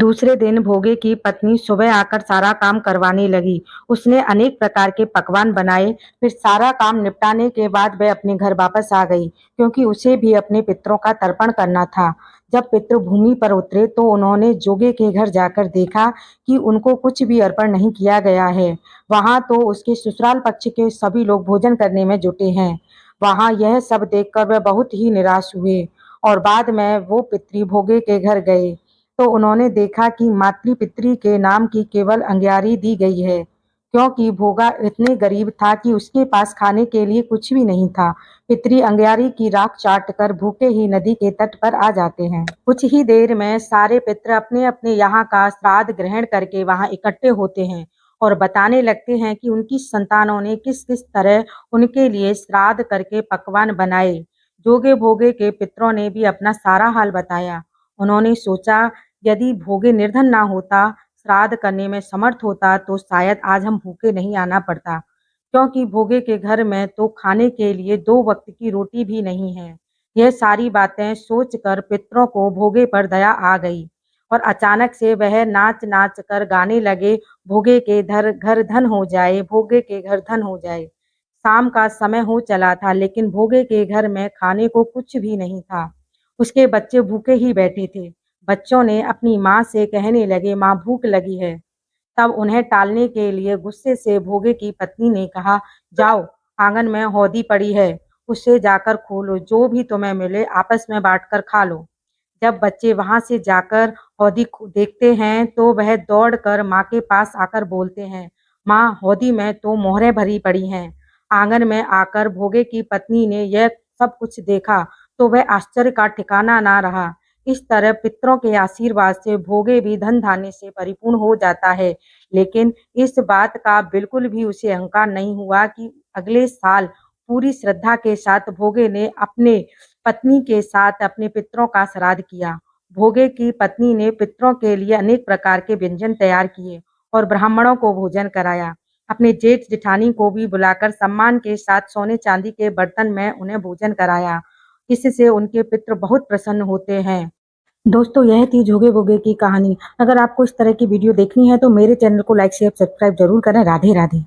दूसरे दिन भोगे की पत्नी सुबह आकर सारा काम करवाने लगी। उसने अनेक प्रकार के पकवान बनाए। फिर सारा काम निपटाने के बाद वह अपने घर वापस आ गई, क्योंकि उसे भी अपने पितरों का तर्पण करना था। जब पितृ भूमि पर उतरे तो उन्होंने जोगे के घर जाकर देखा कि उनको कुछ भी अर्पण नहीं किया गया है। वहां तो उसके ससुराल पक्ष के सभी लोग भोजन करने में जुटे हैं। वहां यह सब देखकर वह बहुत ही निराश हुए और बाद में वो पितरी भोगे के घर गए तो उन्होंने देखा कि मातृ-पितरी के नाम की केवल अंग्यारी दी गई है, क्योंकि भोगा इतने गरीब था कि उसके पास खाने के लिए कुछ भी नहीं था। पितरी अंग्यारी की राख चाटकर भूखे ही नदी के तट पर आ जाते हैं। कुछ ही देर में सारे पितृ अपने-अपने यहाँ का श्राद्ध ग्रहण करके वहाँ इकट्ठे होते हैं और बताने लगते हैं कि उनकी संतानों ने किस-किस तरह उनके लिए श्राद्ध करके पकवान बनाए। जोगे-भोगे के पितरों ने भी अपना सारा हाल बताया। उन्होंने सोचा, यदि भोगे निर्धन ना होता, श्राद्ध करने में समर्थ होता तो शायद आज हम भूखे नहीं आना पड़ता, क्योंकि भोगे के घर में तो खाने के लिए 2 वक्त की रोटी भी नहीं है। यह सारी बातें सोचकर पितरों को भोगे पर दया आ गई और अचानक से वह नाच-नाच कर गाने लगे, भोगे के घर धन हो जाए, भोगे के घर धन हो जाए। शाम का समय हो चला था, लेकिन भोगे के घर में खाने को कुछ भी नहीं था। उसके बच्चे भूखे ही बैठे थे। बच्चों ने अपनी माँ से कहने लगे, माँ भूख लगी है। तब उन्हें टालने के लिए गुस्से से भोगे की पत्नी ने कहा, जाओ, आंगन में हौदी पड़ी है, उसे जाकर खोलो, जो भी तुम्हें मिले आपस में बाँटकर खा लो। जब बच्चे वहाँ से जाकर हौदी देखते हैं तो वह दौड़कर माँ के पास आकर बोलते हैं, माँ, हौदी में तो मोहरें भरी पड़ी हैं। आंगन में आकर भोगे की पत्नी ने यह सब कुछ देखा तो वह आश्चर्य का ठिकाना ना रहा। इस तरह पितरों के आशीर्वाद से भोगे भी धन धान्य से परिपूर्ण हो जाता है, लेकिन इस बात का बिल्कुल भी उसे अहंकार नहीं हुआ कि अगले साल पूरी श्रद्धा के साथ भोगे ने अपने पत्नी के साथ अपने पितरों का श्राद्ध किया। भोगे की पत्नी ने पितरों के लिए अनेक प्रकार के व्यंजन तैयार किए और ब्राह्मणों को भोजन कराया। अपने जेठ-जेठानी को भी बुलाकर सम्मान के साथ सोने-चांदी के बर्तन में उन्हें भोजन कराया। इससे उनके पितृ बहुत प्रसन्न होते हैं। दोस्तों, यह थी जोगे-बोगे की कहानी। अगर आपको इस तरह की वीडियो देखनी है तो मेरे चैनल को लाइक, शेयर, सब्सक्राइब ज़रूर करें। राधे राधे।